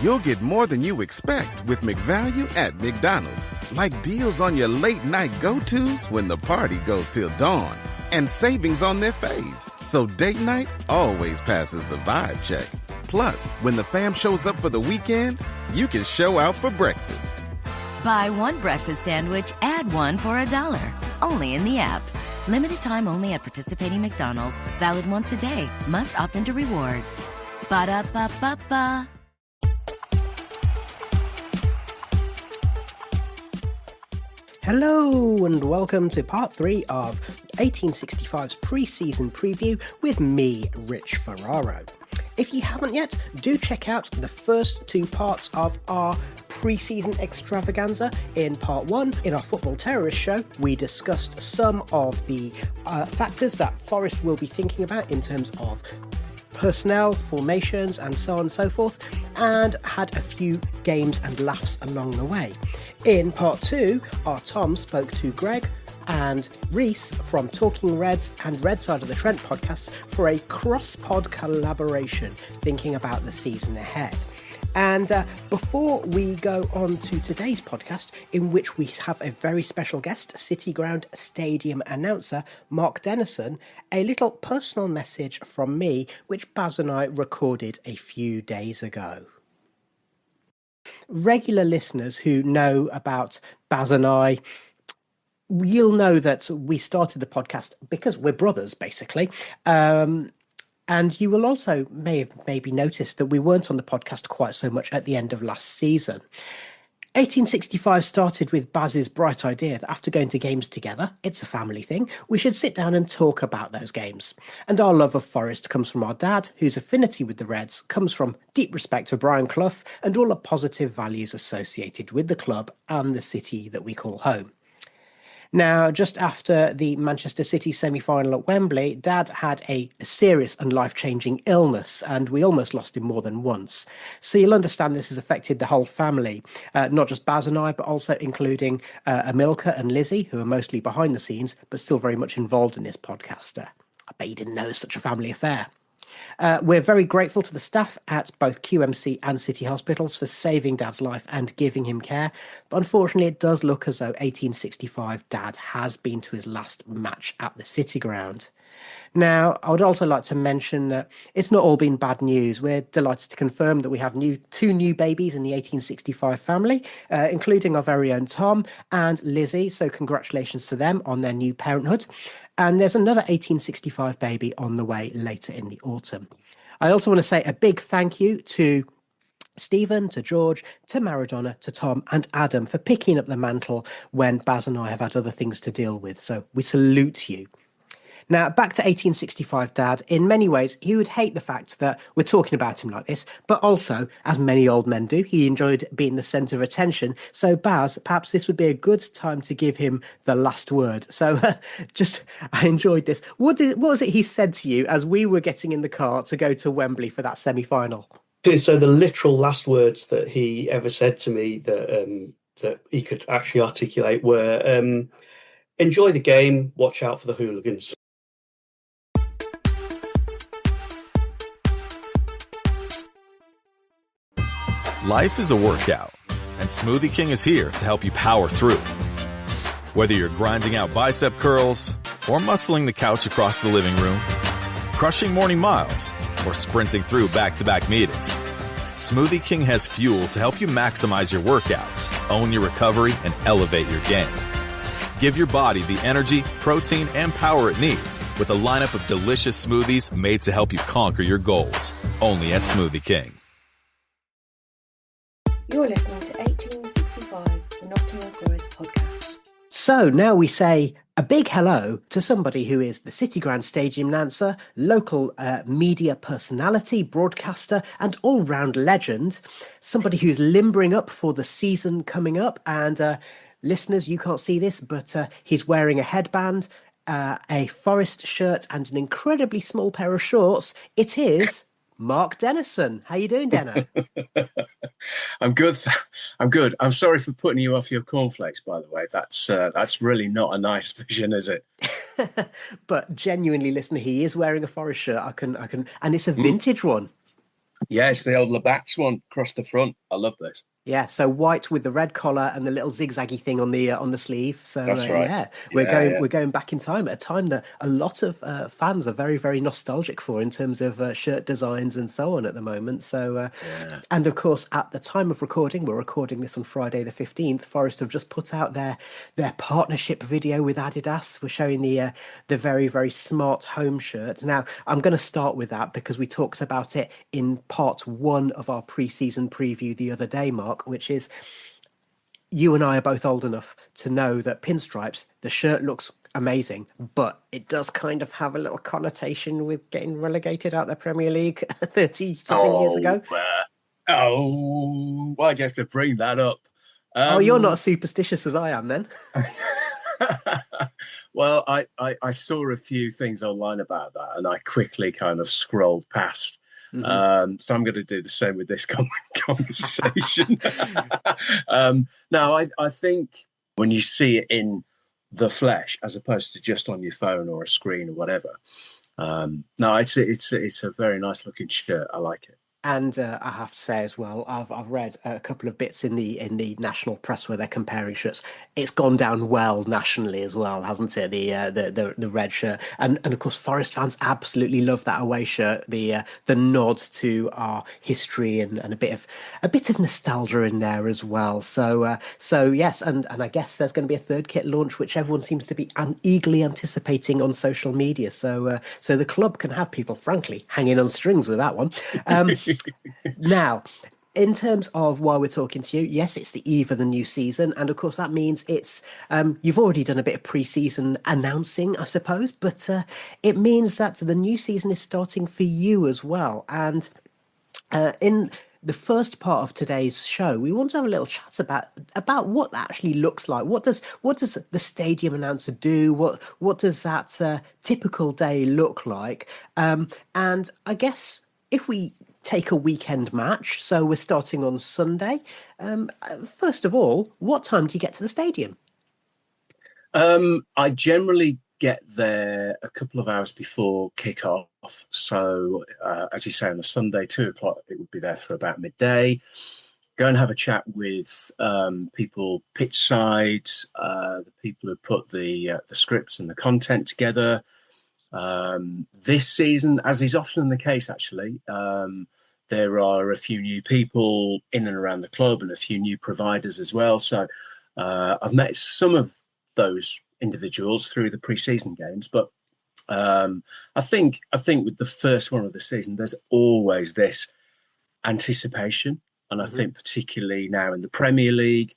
You'll get more than you expect with McValue at McDonald's. Like deals on your late-night go-tos when the party goes till dawn. And savings on their faves. So date night always passes the vibe check. Plus, when the fam shows up for the weekend, you can show out for breakfast. Buy one breakfast sandwich, add one for $1. Only in the app. Limited time only at participating McDonald's. Valid once a day. Must opt into rewards. Ba-da-ba-ba-ba. Hello and welcome to part 3 of 1865's pre-season preview with me, Rich Ferraro. If you haven't yet, do check out the first 2 parts of our pre-season extravaganza. In part 1, in our Football Terrorist show, we discussed some of the factors that Forest will be thinking about in terms of personnel, formations, and so on and so forth, and had a few games and laughs along the way. In part 2, our Tom spoke to Greg and Reese from Talking Reds and Red Side of the Trent podcasts for a cross-pod collaboration thinking about the season ahead. And before we go on to today's podcast, in which we have a very special guest, City Ground Stadium announcer Mark Dennison, a little personal message from me, which Baz and I recorded a few days ago. Regular listeners who know about Baz and I, you'll know that we started the podcast because we're brothers, basically. And you will also maybe noticed that we weren't on the podcast quite so much at the end of last season. 1865 started with Baz's bright idea that after going to games together, it's a family thing, we should sit down and talk about those games. And our love of Forest comes from our dad, whose affinity with the Reds comes from deep respect for Brian Clough and all the positive values associated with the club and the city that we call home. Now, just after the Manchester City semi-final at Wembley, Dad had a serious and life-changing illness, and we almost lost him more than once. So you'll understand this has affected the whole family, not just Baz and I, but also including Amilcar and Lizzie, who are mostly behind the scenes, but still very much involved in this podcast. I bet you didn't know it was such a family affair. We're very grateful to the staff at both QMC and City Hospitals for saving Dad's life and giving him care. But unfortunately, it does look as though 1865 Dad has been to his last match at the City Ground. Now, I would also like to mention that it's not all been bad news. We're delighted to confirm that we have 2 new babies in the 1865 family, including our very own Tom and Lizzie. So congratulations to them on their new parenthood. And there's another 1865 baby on the way later in the autumn. I also want to say a big thank you to Stephen, to George, to Maradona, to Tom and Adam for picking up the mantle when Baz and I have had other things to deal with. So we salute you. Now, back to 1865 Dad. In many ways, he would hate the fact that we're talking about him like this, but also, as many old men do, he enjoyed being the centre of attention. So, Baz, perhaps this would be a good time to give him the last word. So, I enjoyed this. What was it he said to you as we were getting in the car to go to Wembley for that semi-final? So the literal last words that he ever said to me that he could actually articulate were, enjoy the game, watch out for the hooligans. Life is a workout, and Smoothie King is here to help you power through. Whether you're grinding out bicep curls or muscling the couch across the living room, crushing morning miles, or sprinting through back-to-back meetings, Smoothie King has fuel to help you maximize your workouts, own your recovery, and elevate your game. Give your body the energy, protein, and power it needs with a lineup of delicious smoothies made to help you conquer your goals. Only at Smoothie King. You're listening to 1865, the Nottingham Forest podcast. So now we say a big hello to somebody who is the City Ground Stadium announcer, local media personality, broadcaster, and all-round legend. Somebody who's limbering up for the season coming up. And listeners, you can't see this, but he's wearing a headband, a Forest shirt, and an incredibly small pair of shorts. It is Mark Dennison. How you doing, Denno? I'm good. I'm good. I'm sorry for putting you off your cornflakes, by the way. That's really not a nice vision, is it? But genuinely, listener, he is wearing a Forest shirt. I can, and it's a vintage one. Yeah, it's the old Labatt's one across the front. I love this. Yeah, so white with the red collar and the little zigzaggy thing on the sleeve. So That's right. yeah, Yeah. we're going back in time at a time that a lot of fans are very very nostalgic for in terms of shirt designs and so on at the moment. So Yeah. and of course at the time of recording, we're recording this on Friday the 15th. Forest have just put out their partnership video with Adidas. We're showing the very very smart home shirt. Now I'm going to start with that because we talked about it in part one of our pre-season preview the other day, Mark, which is you and I are both old enough to know that pinstripes, the shirt looks amazing, but it does kind of have a little connotation with getting relegated out the Premier League 30 something years ago. Why'd you have to bring that up? Oh, you're not as superstitious as I am then. Well, I saw a few things online about that and I quickly kind of scrolled past. So I'm going to do the same with this conversation. Now, I think when you see it in the flesh, as opposed to just on your phone or a screen or whatever, no, it's a very nice looking shirt. I like it. And I have to say as well, I've read a couple of bits in the national press where they're comparing shirts. It's gone down well nationally as well, hasn't it? The red shirt, and of course Forest fans absolutely love that away shirt. The nod to our history and a bit of nostalgia in there as well. So yes, and I guess there's going to be a third kit launch, which everyone seems to be eagerly anticipating on social media. So the club can have people, frankly, hanging on strings with that one. Now, in terms of why we're talking to you, yes, it's the eve of the new season, and of course that means it's you've already done a bit of pre-season announcing, I suppose, but it means that the new season is starting for you as well. And in the first part of today's show, we want to have a little chat about what that actually looks like. What does the stadium announcer do? What does that typical day look like? And I guess if we take a weekend match, so we're starting on Sunday. First of all, what time do you get to the stadium? I generally get there a couple of hours before kick-off. So, as you say, on a Sunday, 2 o'clock, it would be there for about midday. Go and have a chat with people pitch side, the people who put the scripts and the content together. This season, as is often the case, actually, there are a few new people in and around the club and a few new providers as well. So I've met some of those individuals through the pre-season games, but I think with the first one of the season, there's always this anticipation, and I think particularly now in the Premier League,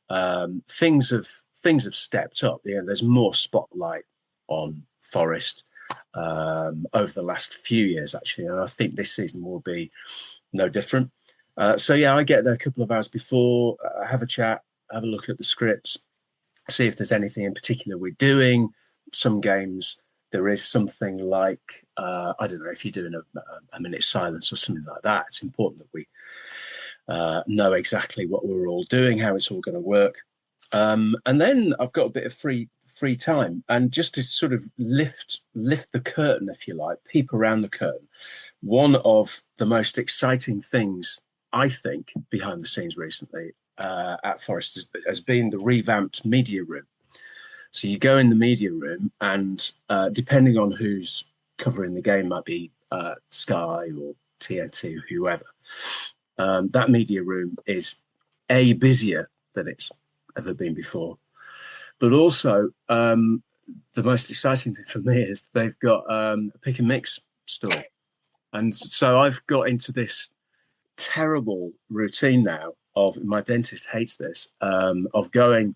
things have stepped up. Yeah, there's more spotlight on Forest over the last few years, actually, and I think this season will be no different. So yeah, I get there a couple of hours before, have a chat, have a look at the scripts, see if there's anything in particular we're doing. Some games there is something like I don't know, if you're doing a minute's silence or something like that, it's important that we know exactly what we're all doing, how it's all going to work. And then I've got a bit of free time, and just to sort of lift the curtain, if you like, peep around the curtain. One of the most exciting things, I think, behind the scenes recently at Forest has been the revamped media room. So you go in the media room, and depending on who's covering the game, might be Sky or TNT or whoever, that media room is busier than it's ever been before. But also, the most exciting thing for me is they've got a pick and mix store. And so I've got into this terrible routine now of, my dentist hates this, of going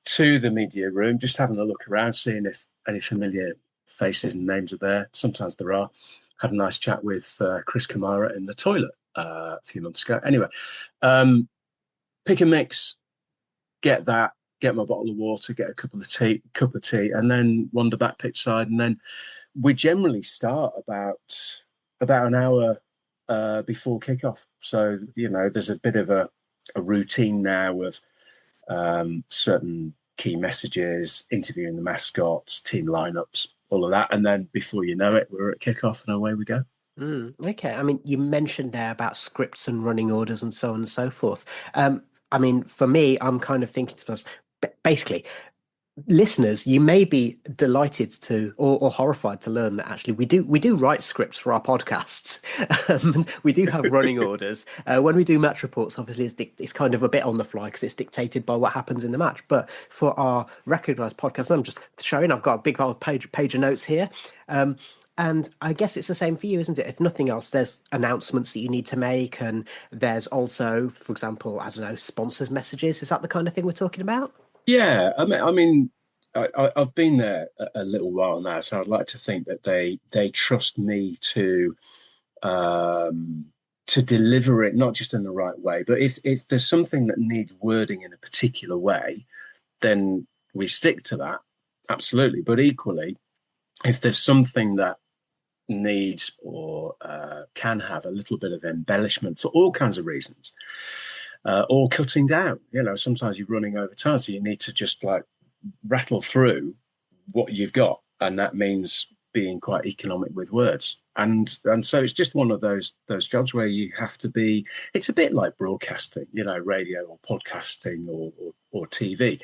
to the media room, just having a look around, seeing if any familiar faces and names are there. Sometimes there are. Had a nice chat with Chris Kamara in the toilet a few months ago. Anyway, pick and mix, get that, get my bottle of water, get a cup of tea, and then wander back pitch side. And then we generally start about an hour before kickoff. So, you know, there's a bit of a routine now of certain key messages, interviewing the mascots, team lineups, all of that. And then before you know it, we're at kickoff and away we go. Okay. I mean, you mentioned there about scripts and running orders and so on and so forth. I mean, for me, I'm kind of thinking to myself, basically, listeners, you may be delighted to or horrified to learn that actually we do write scripts for our podcasts. We do have running orders. When we do match reports, obviously it's kind of a bit on the fly because it's dictated by what happens in the match. But for our recognised podcast, I'm just showing I've got a big old page of notes here. And I guess it's the same for you, isn't it? If nothing else, there's announcements that you need to make, and there's also, for example, I don't know, sponsors messages. Is that the kind of thing we're talking about? Yeah, I've been there a little while now, so I'd like to think that they trust me to deliver it not just in the right way, but if there's something that needs wording in a particular way, then we stick to that, absolutely. But equally, if there's something that needs or can have a little bit of embellishment for all kinds of reasons, or cutting down. Sometimes you're running over time, so you need to just like rattle through what you've got, and that means being quite economic with words. And so it's just one of those jobs where you have to be. It's a bit like broadcasting, radio or podcasting or TV.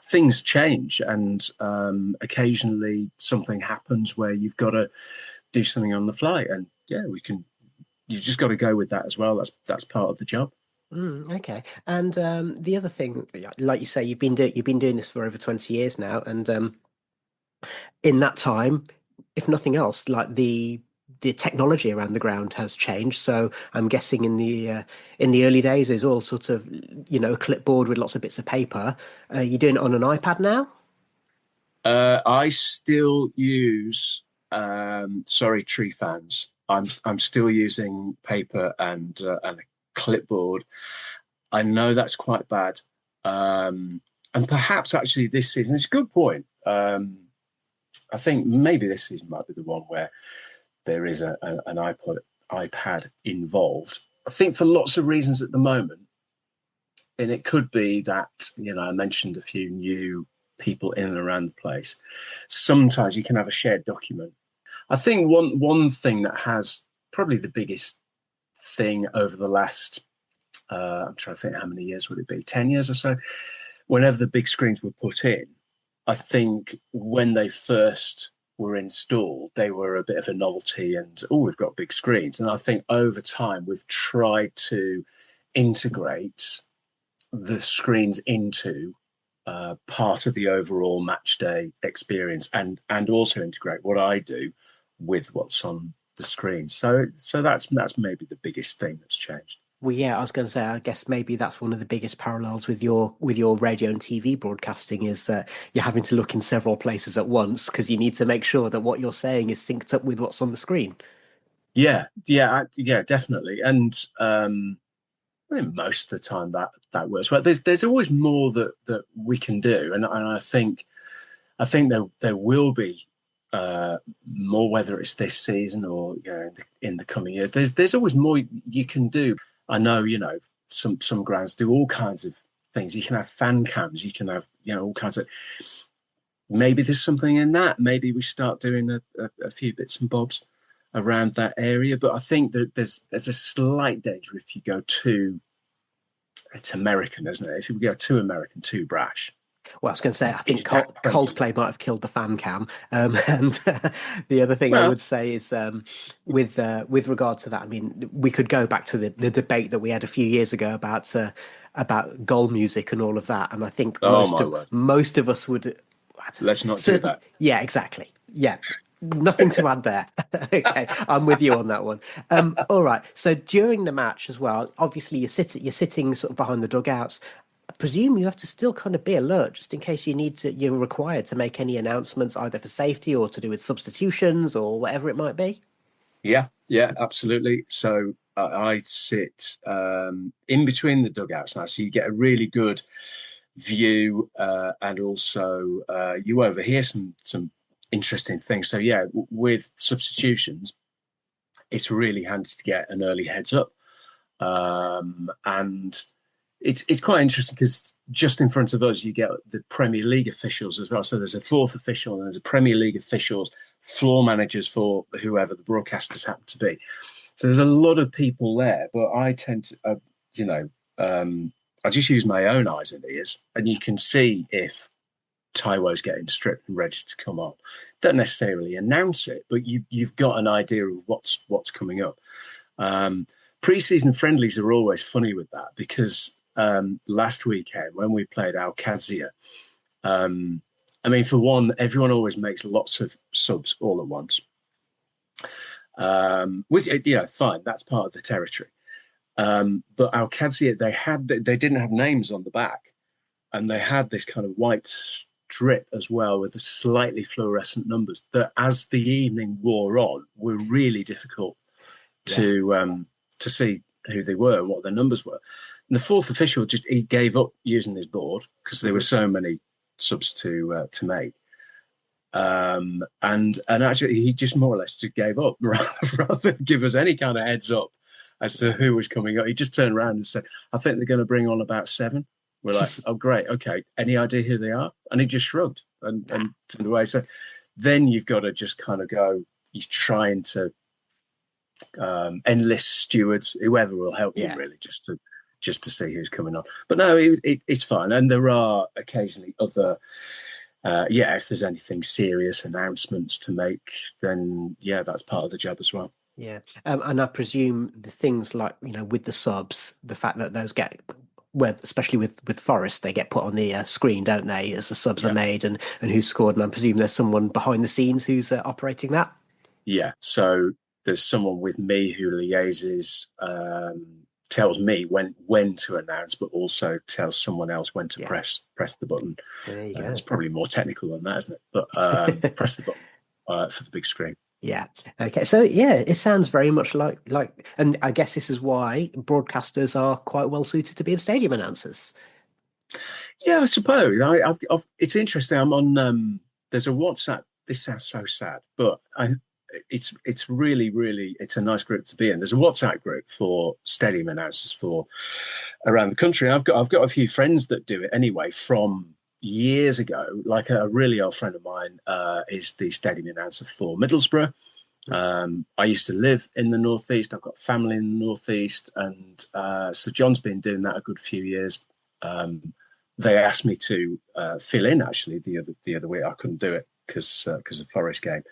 Things change, and occasionally something happens where you've got to do something on the fly, and you just got to go with that as well. That's part of the job. Okay. And the other thing, like you say, you've been doing this for over 20 years now, and in that time, if nothing else, like the technology around the ground has changed. So I'm guessing in the early days, there's all sort of a clipboard with lots of bits of paper. You're doing it on an iPad now? I still use, sorry, tree fans. I'm still using paper and a clipboard. I know that's quite bad, and perhaps actually this season it's a good point. I think maybe this season might be the one where there is an iPad involved. I think for lots of reasons at the moment, and it could be that I mentioned a few new people in and around the place. Sometimes you can have a shared document. I think one thing that has probably the biggest thing over the last, I'm trying to think how many years would it be, 10 years or so, whenever the big screens were put in, I think when they first were installed, they were a bit of a novelty and, we've got big screens. And I think over time, we've tried to integrate the screens into part of the overall match day experience, and also integrate what I do with what's on the screen. So that's maybe the biggest thing that's changed. Well, yeah, I was going to say, I guess maybe that's one of the biggest parallels with your radio and TV broadcasting is that you're having to look in several places at once because you need to make sure that what you're saying is synced up with what's on the screen. Yeah, definitely. And I think most of the time that works well. There's always more that we can do, and I think there will be more, whether it's this season or in the coming years. There's always more you can do. I know some grounds do all kinds of things. You can have fan cams. You can have all kinds of. Maybe there's something in that. Maybe we start doing a few bits and bobs around that area. But I think that there's a slight danger if you go too. It's American, isn't it? If you go too American, too brash. Well, I was going to say, I think Coldplay might have killed the fan cam. And the other thing I would say is with regard to that, I mean, we could go back to the debate that we had a few years ago about goal music and all of that. And I think most of us would. Let's not do that. Yeah, exactly. Yeah. Nothing to add there. Okay, I'm with you on that one. All right. So during the match as well, obviously you're sitting sort of behind the dugouts. I presume you have to still kind of be alert just in case you're required to make any announcements either for safety or to do with substitutions or whatever it might be. Yeah, absolutely. So I sit in between the dugouts now, so you get a really good view, and also you overhear some interesting things. So yeah, with substitutions, it's really handy to get an early heads up, and it's quite interesting because just in front of us you get the Premier League officials as well. So there's a fourth official and there's a Premier League officials floor managers for whoever the broadcasters happen to be. So there's a lot of people there, but I tend to, I just use my own eyes and ears, and you can see if Taiwo's getting stripped and ready to come on. Don't necessarily announce it, but you've got an idea of what's coming up. Pre-season friendlies are always funny with that, because last weekend when we played Al Qadsiya, I mean, for one, everyone always makes lots of subs all at once. Which, fine, that's part of the territory. But Al Qadsiya, they didn't have names on the back, and they had this kind of white strip as well with the slightly fluorescent numbers that, as the evening wore on, were really difficult to see who they were and what their numbers were. And the fourth official he gave up using his board because there were so many subs to make. And actually, he just more or less just gave up rather than give us any kind of heads up as to who was coming up. He just turned around and said, "I think they're going to bring on about 7." We're like, "Oh, great, okay. Any idea who they are?" And he just shrugged and turned away. So then you've got to just kind of go. You're trying to enlist stewards, whoever will help you, really, just to see who's coming on. But no, it's fine. And there are occasionally other. If there's anything serious announcements to make, then that's part of the job as well. Yeah, and I presume the things like, with the subs, the fact that those get, especially with Forest, they get put on the screen, don't they, as the subs are made and who scored. And I presume there's someone behind the scenes who's operating that. Yeah. So there's someone with me who liaises, tells me when to announce, but also tells someone else when to press the button. There you go. It's probably more technical than that, isn't it? But press the button for the big screen. Yeah. Okay. So it sounds very much like, and I guess this is why broadcasters are quite well suited to being stadium announcers. Yeah, I suppose. It's interesting. I'm on. There's a WhatsApp. This sounds so sad, but it's really, really, it's a nice group to be in. There's a WhatsApp group for stadium announcers for around the country. I've got a few friends that do it anyway from years ago. Like a really old friend of mine is the stadium announcer for Middlesbrough. I used to live in the Northeast. I've got family in the Northeast, and so John's been doing that a good few years. They asked me to fill in actually the other week. I couldn't do it because of Forest game,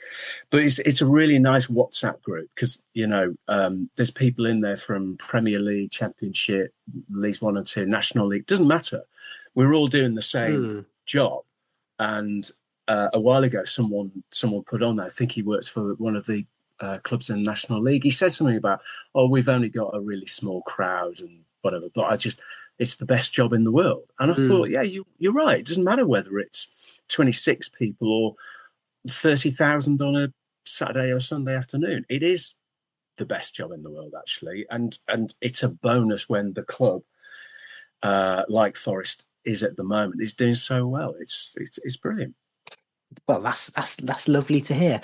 but it's a really nice WhatsApp group because there's people in there from Premier League, Championship, Leagues 1 and 2, National League. Doesn't matter. We're all doing the same job. And a while ago, someone put on there, I think he works for one of the clubs in the National League. He said something about, we've only got a really small crowd and whatever, but it's the best job in the world. And I thought, you're right. It doesn't matter whether it's 26 people or 30,000 on a Saturday or Sunday afternoon. It is the best job in the world, actually. And it's a bonus when the club, like Forest is at the moment, is doing so well. It's brilliant. Well, that's lovely to hear.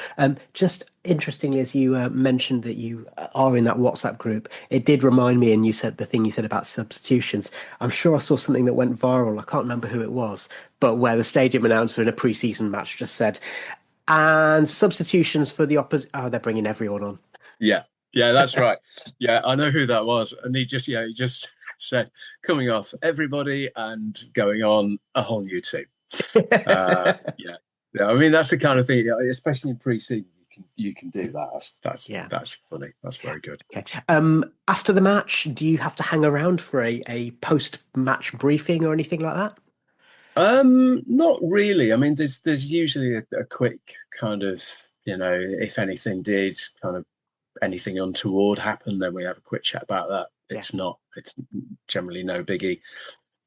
Just interestingly, as you mentioned that you are in that WhatsApp group, it did remind me, and you said the thing you said about substitutions. I'm sure I saw something that went viral. I can't remember who it was, but where the stadium announcer in a pre-season match just said, "And substitutions for the opposite." Oh, they're bringing everyone on. Yeah, that's right. Yeah, I know who that was, and he just said, "Coming off everybody and going on a whole new team." Yeah, I mean that's the kind of thing, especially in pre-season, you can do that. That's funny. That's very good. Okay. After the match, do you have to hang around for a post-match briefing or anything like that? Not really. I mean, there's usually a quick kind of, if anything did kind of anything untoward happen, then we have a quick chat about that. It's generally no biggie.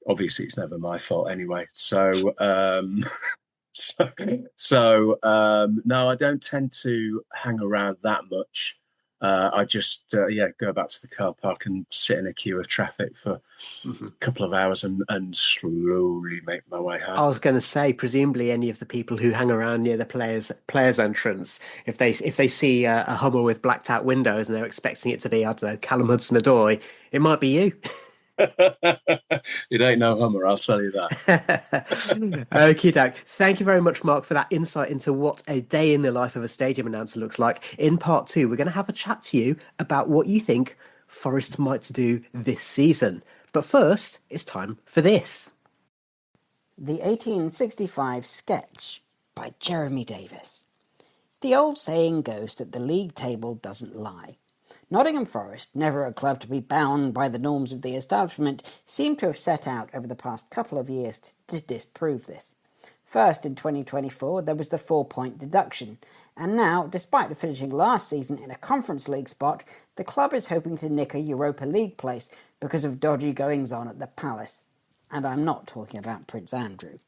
Obviously, it's never my fault anyway. So. No, I don't tend to hang around that much. I just go back to the car park and sit in a queue of traffic for a couple of hours and slowly make my way home. I was going to say, presumably, any of the people who hang around near the players' entrance, if they see a Hummer with blacked out windows and they're expecting it to be, I don't know, Callum Hudson-Odoi, it might be you. It ain't no Hummer, I'll tell you that. Okie doke. Thank you very much, Mark, for that insight into what a day in the life of a stadium announcer looks like. In part 2, we're going to have a chat to you about what you think Forest might do this season. But first, it's time for this. The 1865 Sketch by Jeremy Davies. The old saying goes that the league table doesn't lie. Nottingham Forest, never a club to be bound by the norms of the establishment, seem to have set out over the past couple of years to disprove this. First, in 2024, there was the 4-point deduction, and now, despite finishing last season in a Conference League spot, the club is hoping to nick a Europa League place because of dodgy goings-on at the Palace. And I'm not talking about Prince Andrew.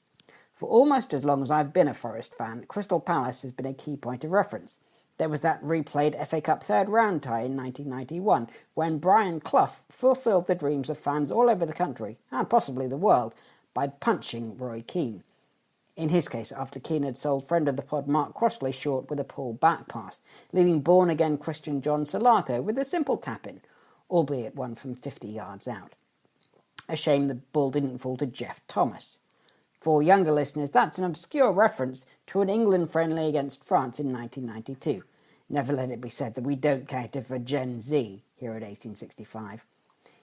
For almost as long as I've been a Forest fan, Crystal Palace has been a key point of reference. There was that replayed FA Cup third round tie in 1991, when Brian Clough fulfilled the dreams of fans all over the country, and possibly the world, by punching Roy Keane. In his case, after Keane had sold friend of the pod Mark Crossley short with a pull back pass, leaving born-again Christian John Solarco with a simple tap-in, albeit one from 50 yards out. A shame the ball didn't fall to Jeff Thomas. For younger listeners, that's an obscure reference to an England friendly against France in 1992. Never let it be said that we don't cater for Gen Z here at 1865.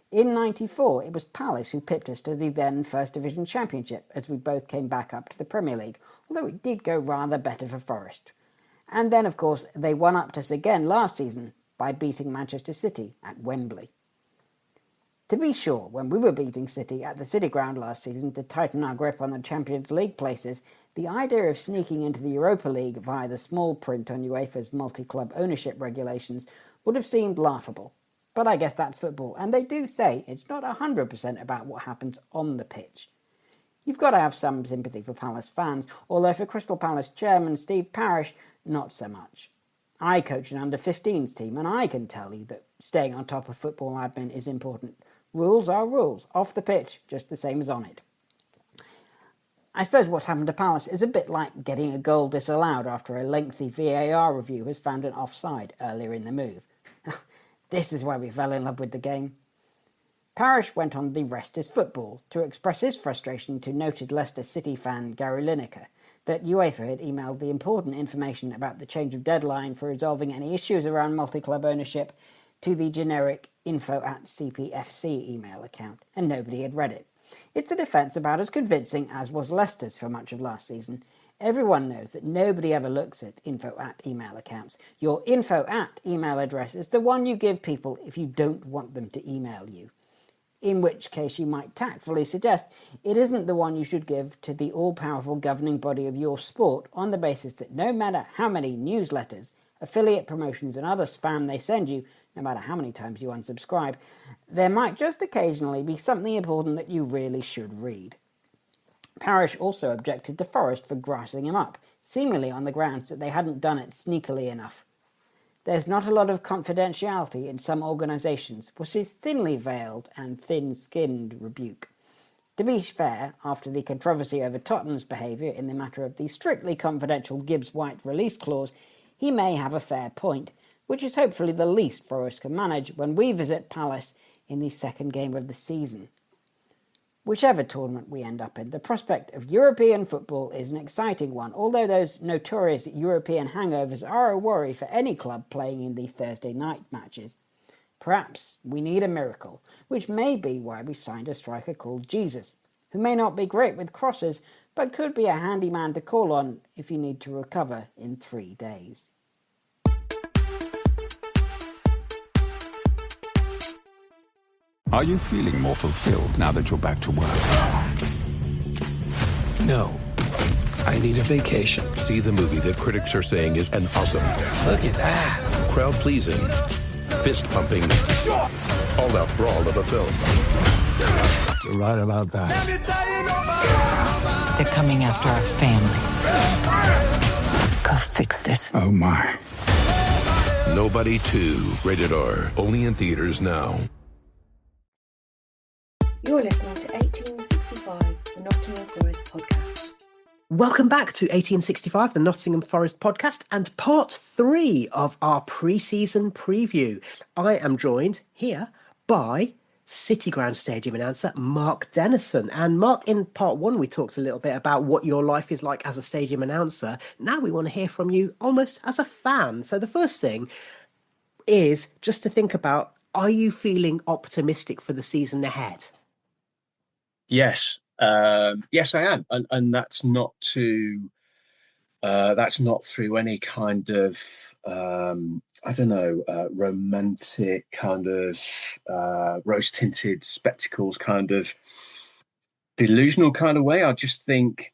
In 94, it was Palace who pipped us to the then First Division Championship as we both came back up to the Premier League, although it did go rather better for Forest. And then, of course, they one-upped us again last season by beating Manchester City at Wembley. To be sure, when we were beating City at the City Ground last season to tighten our grip on the Champions League places, the idea of sneaking into the Europa League via the small print on UEFA's multi-club ownership regulations would have seemed laughable. But I guess that's football, and they do say it's not 100% about what happens on the pitch. You've got to have some sympathy for Palace fans, although for Crystal Palace chairman Steve Parish, not so much. I coach an under-15s team, and I can tell you that staying on top of football admin is important. Rules are rules, off the pitch, just the same as on it. I suppose what's happened to Palace is a bit like getting a goal disallowed after a lengthy VAR review has found an offside earlier in the move. This is why we fell in love with the game. Parish went on the Rest is Football to express his frustration to noted Leicester City fan Gary Lineker that UEFA had emailed the important information about the change of deadline for resolving any issues around multi-club ownership to the generic info@cpfc email account, and nobody had read it. It's a defence about as convincing as was Leicester's for much of last season. Everyone knows that nobody ever looks at info@ email accounts. Your info@ email address is the one you give people if you don't want them to email you. In which case you might tactfully suggest it isn't the one you should give to the all-powerful governing body of your sport on the basis that no matter how many newsletters, affiliate promotions and other spam they send you, no matter how many times you unsubscribe, there might just occasionally be something important that you really should read. Parish also objected to Forest for grassing him up, seemingly on the grounds that they hadn't done it sneakily enough. There's not a lot of confidentiality in some organisations, was his thinly veiled and thin-skinned rebuke. To be fair, after the controversy over Tottenham's behaviour in the matter of the strictly confidential Gibbs-White release clause, he may have a fair point, which is hopefully the least Forest can manage when we visit Palace in the second game of the season. Whichever tournament we end up in, the prospect of European football is an exciting one, although those notorious European hangovers are a worry for any club playing in the Thursday night matches. Perhaps we need a miracle, which may be why we've signed a striker called Jesus, who may not be great with crosses, but could be a handy man to call on if you need to recover in 3 days. Are you feeling more fulfilled now that you're back to work? No. I need a vacation. See the movie that critics are saying is an awesome, Look at that. crowd-pleasing, fist-pumping, all-out brawl of a film. You're right about that. They're coming after our family. Go fix this. Oh, my. Nobody 2, rated R, only in theaters now. You're listening to 1865, the Nottingham Forest podcast. Welcome back to 1865, the Nottingham Forest podcast, and part 3 of our pre-season preview. I am joined here by City Ground Stadium announcer Mark Dennison. And Mark, in part one, we talked a little bit about what your life is like as a stadium announcer. Now we want to hear from you almost as a fan. So the first thing is just to think about, are you feeling optimistic for the season ahead? Yes. Yes, I am. And that's not through any kind of, I don't know, romantic kind of rose-tinted spectacles kind of delusional kind of way. I just think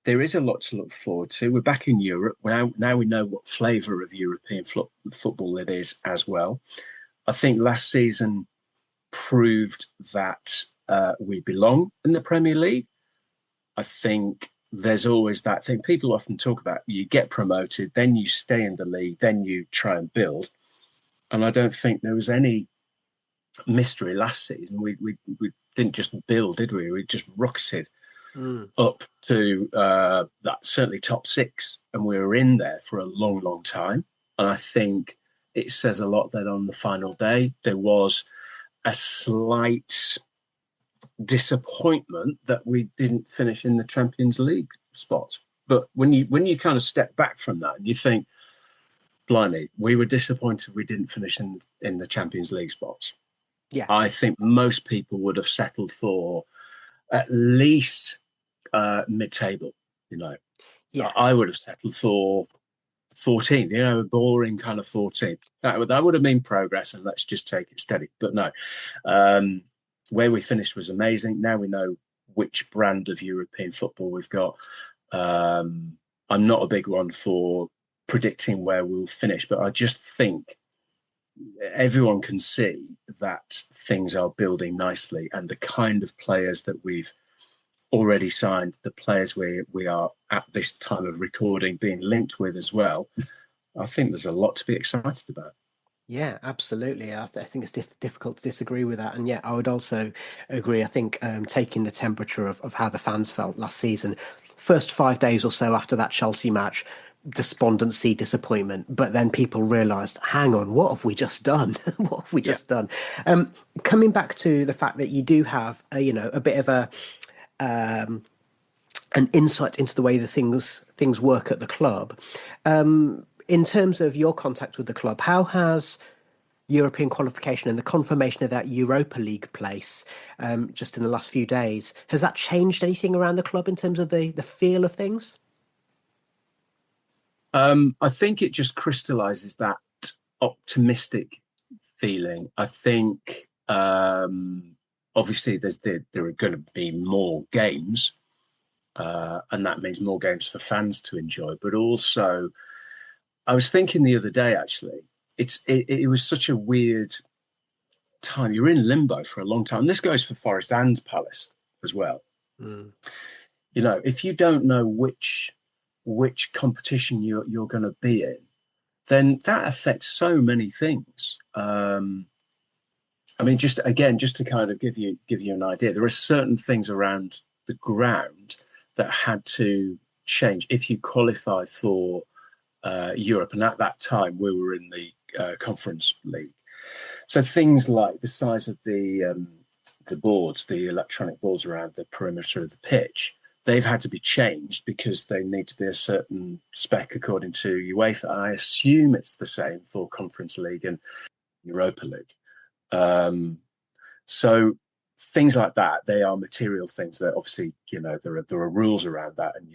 there is a lot to look forward to. We're back in Europe. Now we know what flavour of European football it is as well. I think last season proved that we belong in the Premier League. I think there's always that thing people often talk about. You get promoted, then you stay in the league, then you try and build. And I don't think there was any mystery last season. We didn't just build, did we? We just rocketed up to that certainly top six, and we were in there for a long, long time. And I think it says a lot that on the final day there was a slight disappointment that we didn't finish in the Champions League spot. But when you kind of step back from that and you think, blimey, we were disappointed we didn't finish in the Champions League spots. Yeah, I think most people would have settled for at least mid-table. yeah, I would have settled for 14th, a boring kind of 14th. That would have been progress, and let's just take it steady. But no, where we finished was amazing. Now we know which brand of European football we've got. I'm not a big one for predicting where we'll finish, but I just think everyone can see that things are building nicely, and the kind of players that we've already signed, the players we are at this time of recording being linked with as well, I think there's a lot to be excited about. Yeah, absolutely. I think it's difficult to disagree with that. And yeah, I would also agree. I think taking the temperature of how the fans felt last season, first 5 days or so after that Chelsea match, despondency, disappointment. But then people realised, hang on, what have we just done? What have we just done? Coming back to the fact that you do have a bit of an insight into the way the things work at the club. In terms of your contact with the club, how has European qualification and the confirmation of that Europa League place just in the last few days, has that changed anything around the club in terms of the feel of things? I think it just crystallises that optimistic feeling. I think obviously there are going to be more games, and that means more games for fans to enjoy. But also, I was thinking the other day, actually, it was such a weird time. You're in limbo for a long time. This goes for Forest and Palace as well. If you don't know which competition you're going to be in, then that affects so many things. Just to kind of give you an idea, there are certain things around the ground that had to change if you qualify for Europe. And at that time, we were in the Conference League. So things like the size of the boards, the electronic boards around the perimeter of the pitch, they've had to be changed because they need to be a certain spec according to UEFA. I assume it's the same for Conference League and Europa League. So things like that, they are material things that obviously, there are rules around that, and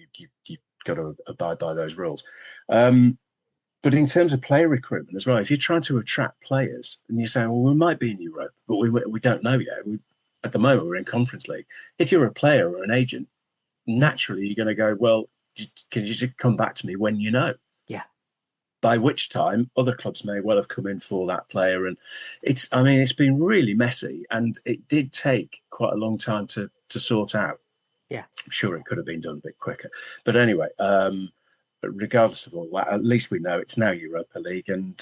you've got to abide by those rules. But in terms of player recruitment as well, if you're trying to attract players and you're saying, well, we might be in Europe, but we don't know yet. At the moment, we're in Conference League. If you're a player or an agent, naturally you're going to go, well, can you just come back to me when you know? Yeah. By which time other clubs may well have come in for that player. And it's been really messy, and it did take quite a long time to sort out. Yeah. I'm sure it could have been done a bit quicker. But anyway, but regardless of all that, at least we know it's now Europa League. And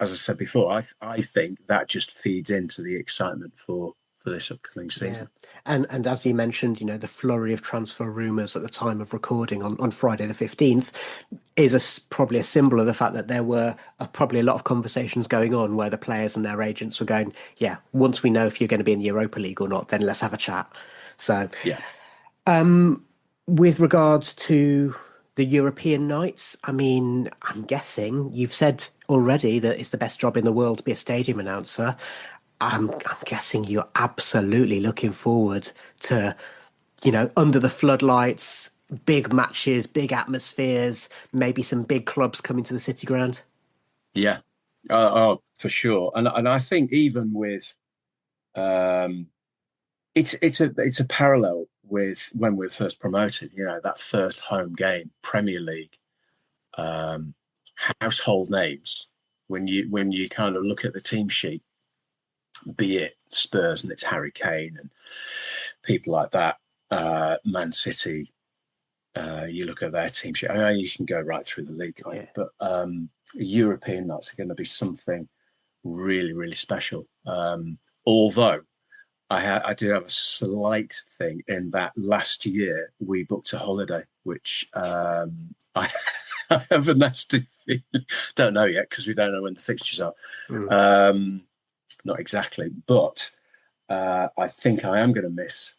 as I said before, I think that just feeds into the excitement for for this upcoming season. And as you mentioned, the flurry of transfer rumours at the time of recording on Friday the 15th is probably a symbol of the fact that there were probably a lot of conversations going on where the players and their agents were going, once we know if you're going to be in the Europa League or not, then let's have a chat. So, with regards to the European nights, I mean, I'm guessing you've said already that it's the best job in the world to be a stadium announcer. I'm guessing you're absolutely looking forward to, under the floodlights, big matches, big atmospheres, maybe some big clubs coming to the City Ground. Yeah, for sure. And I think even with, it's a parallel with when we were first promoted. That first home game, Premier League, household names. When you kind of look at the team sheet, be it Spurs and it's Harry Kane and people like that, Man City, you look at their team sheet. I know you can go right through the league, but European nights are going to be something really, really special. Although I do have a slight thing in that last year we booked a holiday, which I have a nasty feeling. Don't know yet because we don't know when the fixtures are. Not exactly, but I think I am going to miss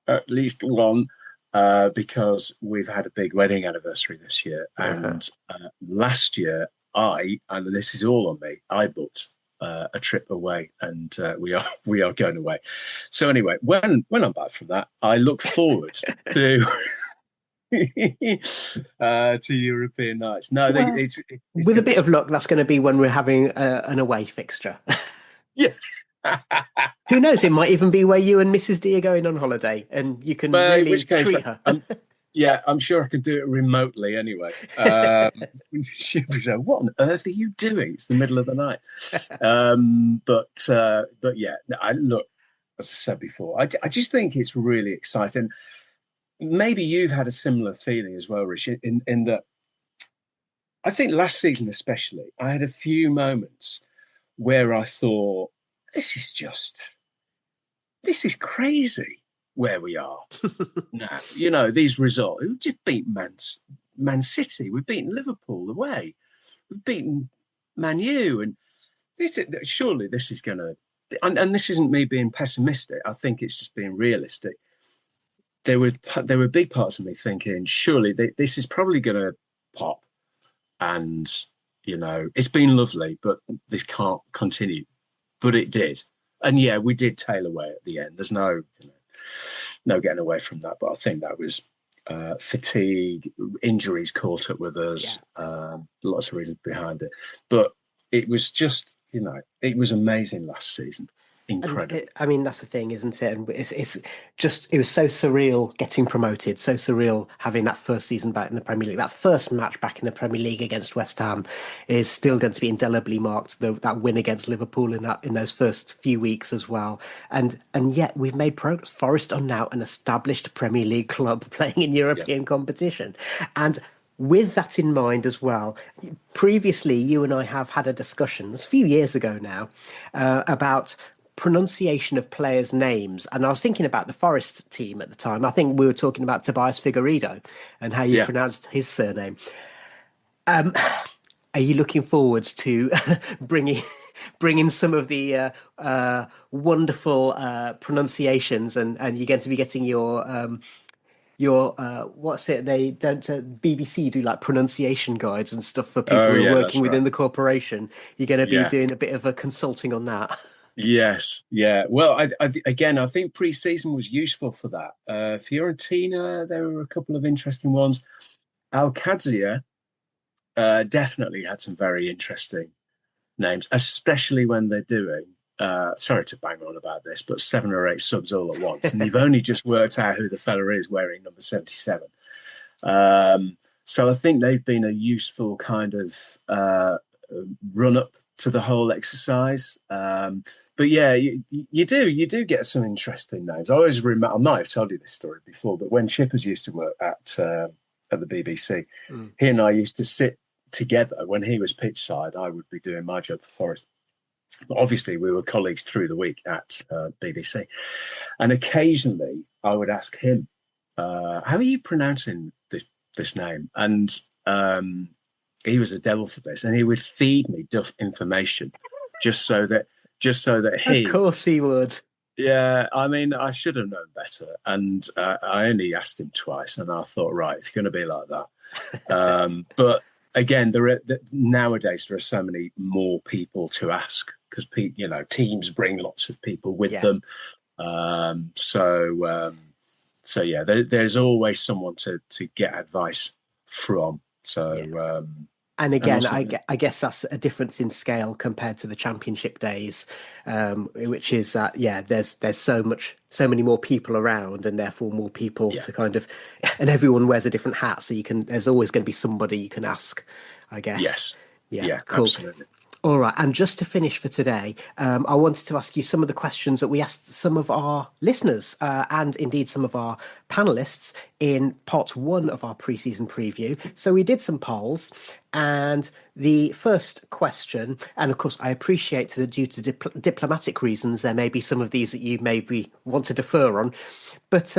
at least one because we've had a big wedding anniversary this year. And last year, and this is all on me, I booked a trip away, and we are going away. So anyway, when I'm back from that, I look forward to to European nights. No, it's with a bit of luck, that's going to be when we're having an away fixture. Yeah. Who knows? It might even be where you and Mrs. D are going on holiday, and you can really treat her. I'm sure I can do it remotely anyway. She'll be saying, "What on earth are you doing? It's the middle of the night." But yeah, look, as I said before, I just think it's really exciting. Maybe you've had a similar feeling as well, Rich, in that I think last season especially, I had a few moments where I thought, this is crazy where we are now. These results, we've just beat Man City, we've beaten Liverpool away, we've beaten Man U, and surely this is going to, and this isn't me being pessimistic, I think it's just being realistic. There were big parts of me thinking, surely this is probably going to pop, and it's been lovely, but this can't continue. But it did. And yeah, we did tail away at the end. There's no getting away from that. But I think that was fatigue, injuries caught up with us, lots of reasons behind it. But it was just, it was amazing last season. Incredible. That's the thing, isn't it? And it was so surreal getting promoted, so surreal having that first season back in the Premier League. That first match back in the Premier League against West Ham is still going to be indelibly marked. That win against Liverpool in those first few weeks as well. And yet we've made progress. Forest are now an established Premier League club playing in European competition. And with that in mind as well, previously you and I have had a discussion, a few years ago now, about pronunciation of players' names. And I was thinking about the Forest team at the time. I think we were talking about Tobias Figueiredo and how you pronounced his surname. Are you looking forwards to bringing some of the wonderful pronunciations, and you're going to be getting your what's it? They don't BBC do like pronunciation guides and stuff for people who are working within the corporation. You're going to be doing a bit of a consulting on that. Yes, yeah. Well, I think pre-season was useful for that. Fiorentina, there were a couple of interesting ones. Alcazar definitely had some very interesting names, especially when they're doing, sorry to bang on about this, but 7 or 8 subs all at once. And you've only just worked out who the fella is wearing number 77. So I think they've been a useful kind of run-up to the whole exercise. But yeah, you do get some interesting names. I always remember, I might have told you this story before, but when Chippers used to work at the BBC, he and I used to sit together. When he was pitch side, I would be doing my job for Forest. But obviously, we were colleagues through the week at BBC. And occasionally, I would ask him, how are you pronouncing this name? And he was a devil for this. And he would feed me duff information just so that he... Of course he would. Yeah, I mean, I should have known better. And I only asked him twice. And I thought, right, if you're going to be like that. But again, nowadays, there are so many more people to ask because, teams bring lots of people with them. So yeah, there's always someone to get advice from. So, and again, I guess that's a difference in scale compared to the championship days, which is that there's so many more people around, and therefore more people to kind of, and everyone wears a different hat, so there's always going to be somebody you can ask, I guess. Yes. Yeah, cool. Absolutely. All right, and just to finish for today, I wanted to ask you some of the questions that we asked some of our listeners and indeed some of our panelists in part 1 of our pre-season preview. So we did some polls, and the first question, and of course I appreciate that due to diplomatic reasons, there may be some of these that you maybe want to defer on, but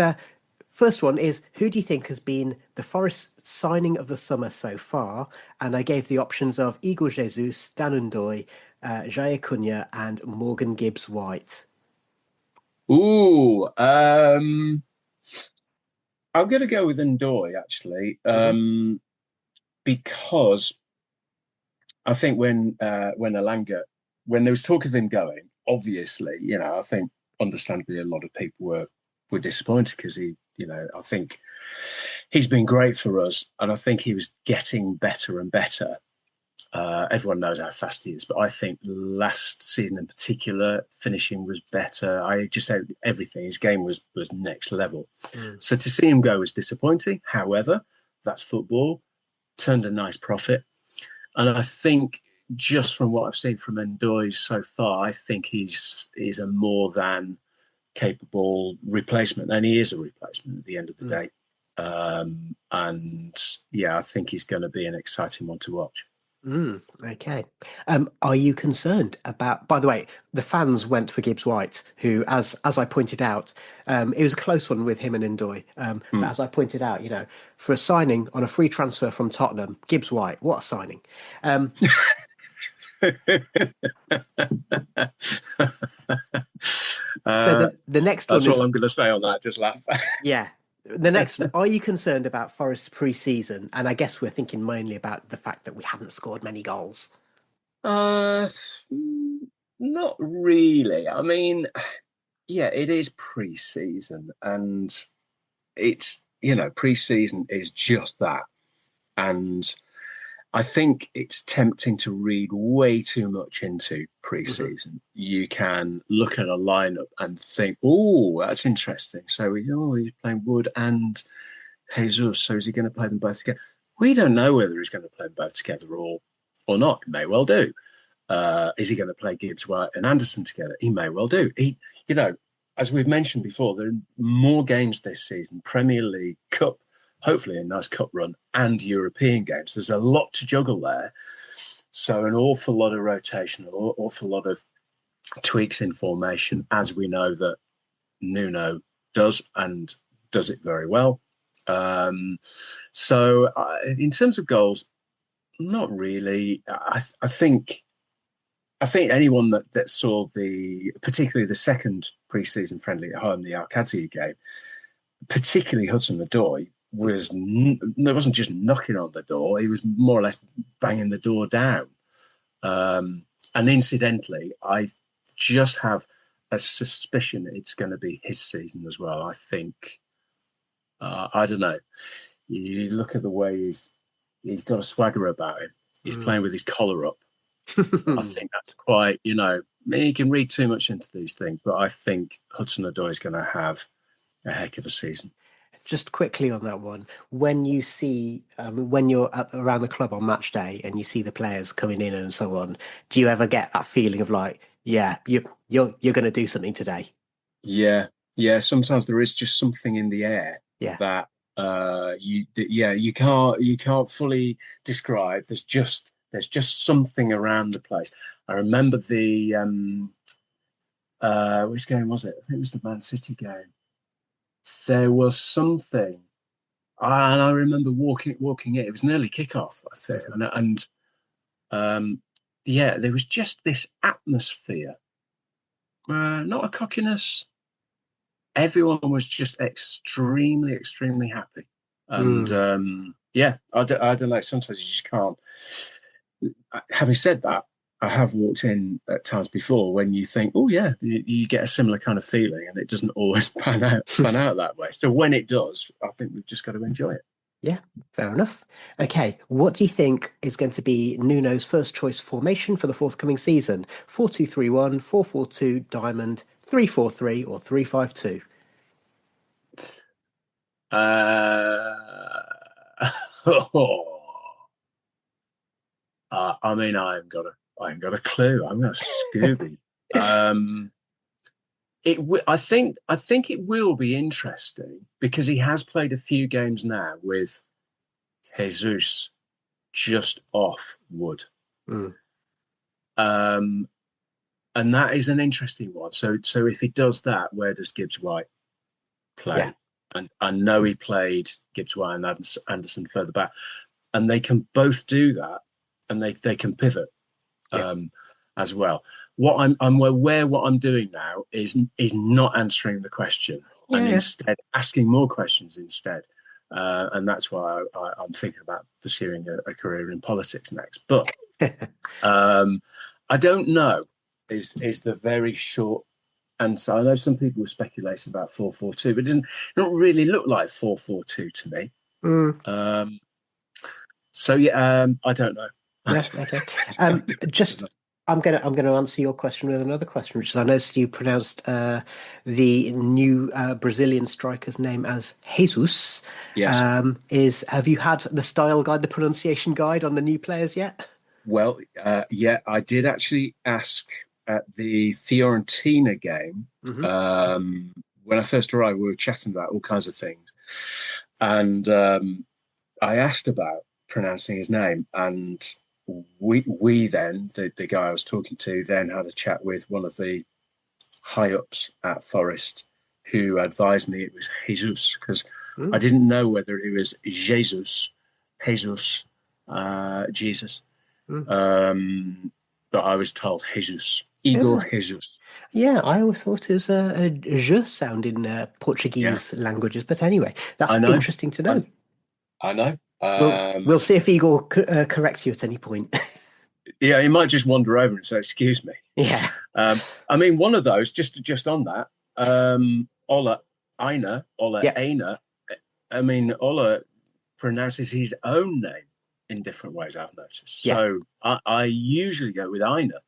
first one is, who do you think has been the Forest signing of the summer so far? And I gave the options of Igor Jesus, Dan Ndoye, Jair Cunha and Morgan Gibbs-White. Ooh, I'm going to go with Ndoye, actually, because I think when Elanga, when there was talk of him going, obviously, I think understandably a lot of people were disappointed because I think he's been great for us, and I think he was getting better and better. Everyone knows how fast he is, but I think last season in particular, finishing was better. I just said everything. His game was next level. So to see him go was disappointing. However, that's football. Turned a nice profit. And I think just from what I've seen from Ndoye so far, I think he's a more than capable replacement, and he is a replacement at the end of the day. And yeah, I think he's going to be an exciting one to watch. Okay. Are you concerned about, by the way, the fans went for Gibbs-White, who, as I pointed out, it was a close one with him and Ndoye. But as I pointed out, for a signing on a free transfer from Tottenham, Gibbs-White, what a signing. So the next one is... That's all I'm going to say on that, just laugh. Yeah. The next one, are you concerned about Forest's pre-season? And I guess we're thinking mainly about the fact that we haven't scored many goals. Not really. I mean, yeah, it is pre-season, and it's, pre-season is just that. And I think it's tempting to read way too much into pre-season. You can look at a lineup and think, oh, that's interesting. So, he's playing Wood and Jesus. So is he going to play them both together? We don't know whether he's going to play them both together or not. He may well do. Is he going to play Gibbs-White and Anderson together? He may well do. As we've mentioned before, there are more games this season, Premier League, Cup, hopefully a nice cup run, and European games. There's a lot to juggle there. So an awful lot of rotation, an awful lot of tweaks in formation, as we know that Nuno does, and does it very well. So in terms of goals, not really. I think anyone that saw particularly the second pre-season friendly at home, the Arcadia game, particularly Hudson-Odoi, wasn't just knocking on the door, he was more or less banging the door down. And incidentally, I just have a suspicion it's going to be his season as well. I think, I don't know, you look at the way he's got a swagger about him. He's playing with his collar up. I think that's quite, you can read too much into these things, but I think Hudson-Odoi is going to have a heck of a season. Just quickly on that one, when you see, when you're around the club on match day and you see the players coming in and so on, do you ever get that feeling of like, yeah, you're going to do something today? Yeah. Sometimes there is just something in the air that you can't fully describe. There's just There's just something around the place. I remember the which game was it? I think it was the Man City game. There was something, and I remember walking in. It was an early kickoff, I think, and yeah, there was just this atmosphere. Not a cockiness. Everyone was just extremely, extremely happy, and yeah, I don't know. Sometimes you just can't. Having said that, I have walked in at times before when you think, oh yeah, you get a similar kind of feeling, and it doesn't always pan out that way. So when it does, I think we've just got to enjoy it. Yeah, fair enough. Okay, what do you think is going to be Nuno's first choice formation for the forthcoming season? 4-2-3-1, 4-4-2, diamond, 3-4-3, or 3-5-2? I mean, I ain't got a clue. I'm going to Scooby. I think it will be interesting because he has played a few games now with Jesus just off Wood. And that is an interesting one. So if he does that, where does Gibbs White play? Yeah. And I know he played Gibbs White and Anderson further back, and they can both do that, and they can pivot as well. What I'm aware what I'm doing now is not answering the question and instead asking more questions instead. And that's why I'm thinking about pursuing a career in politics next. But I don't know is the very short answer. I know some people were speculating about 4-4-2, but it don't really look like 4-4-2 to me. So yeah, I don't know. Yeah, okay. I'm gonna answer your question with another question, which is I noticed you pronounced the new Brazilian striker's name as Jesus. Yes. Have you had the style guide, the pronunciation guide on the new players yet? Well, yeah, I did actually ask at the Fiorentina game. When I first arrived, we were chatting about all kinds of things, and I asked about pronouncing his name, and we then the guy I was talking to then had a chat with one of the high ups at Forest, who advised me it was Jesus, because I didn't know whether it was Jesus, Jesus, but I was told Jesus, Igor Jesus. Yeah, I always thought it was a je sound in Portuguese languages, but anyway, that's interesting to know. I know. We'll see if Igor corrects you at any point. Yeah, he might just wander over and say, "Excuse me." Yeah. I mean, one of those. Just on that, Ola Aina, Aina. I mean, Ola pronounces his own name in different ways. I've noticed. So I usually go with Aina,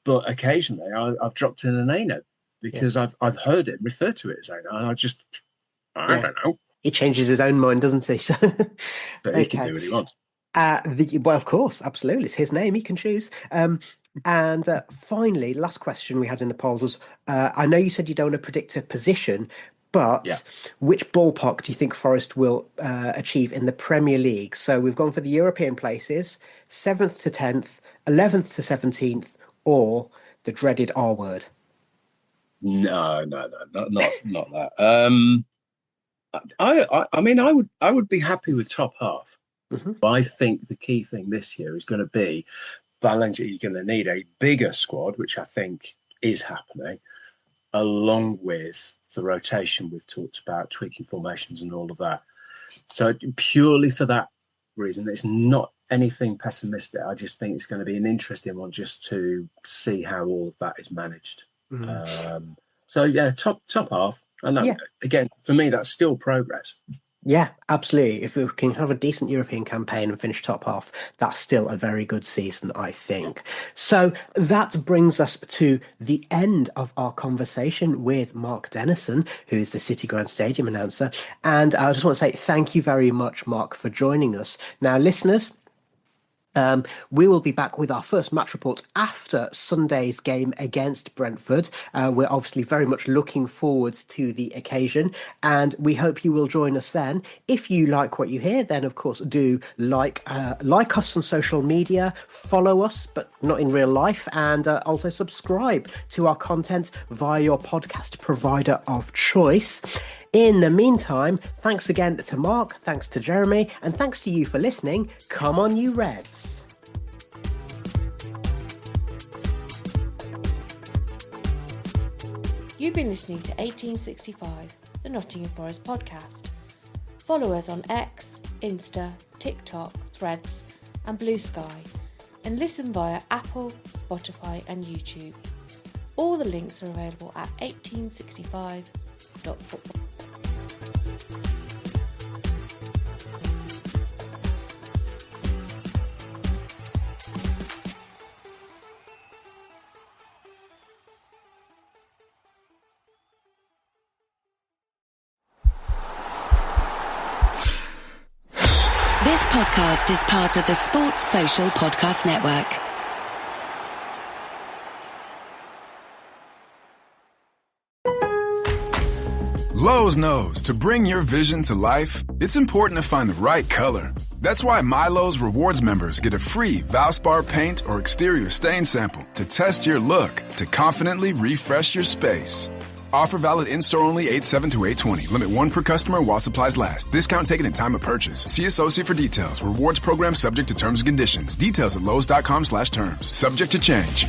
but occasionally I've dropped in an Aina because I've heard it refer to it as Aina, and I don't know. He changes his own mind, doesn't he? So, but he can do what he wants. Well, of course, absolutely. It's his name. He can choose. And finally, last question we had in the polls was, I know you said you don't want to predict a position, but which ballpark do you think Forest will achieve in the Premier League? So we've gone for the European places, 7th to 10th, 11th to 17th, or the dreaded R word. No, not that. I mean, I would be happy with top half. But I think the key thing this year is going to be balancing. You're going to need a bigger squad, which I think is happening, along with the rotation we've talked about, tweaking formations and all of that. So purely for that reason, it's not anything pessimistic. I just think it's going to be an interesting one just to see how all of that is managed. So yeah, top half. And that, again, for me, that's still progress. Yeah, absolutely. If we can have a decent European campaign and finish top half, that's still a very good season, I think. So that brings us to the end of our conversation with Mark Dennison, who's the City Ground Stadium announcer. And I just want to say thank you very much, Mark, for joining us. Now, listeners, We will be back with our first match report after Sunday's game against Brentford. We're obviously very much looking forward to the occasion, and we hope you will join us then. If you like what you hear, then of course do like us on social media, follow us, but not in real life, and also subscribe to our content via your podcast provider of choice. In the meantime, thanks again to Mark, thanks to Jeremy, and thanks to you for listening. Come on, you Reds. You've been listening to 1865, the Nottingham Forest podcast. Follow us on X, Insta, TikTok, Threads, and Blue Sky, and listen via Apple, Spotify, and YouTube. All the links are available at 1865.football. This podcast is part of the Sports Social Podcast Network. Lowe's knows to bring your vision to life, it's important to find the right color. That's why MyLowe's Rewards members get a free Valspar paint or exterior stain sample to test your look to confidently refresh your space. Offer valid in-store only 8/7 to 8/20. Limit 1 per customer while supplies last. Discount taken in time of purchase. See associate for details. Rewards program subject to terms and conditions. Details at Lowe's.com/terms. Subject to change.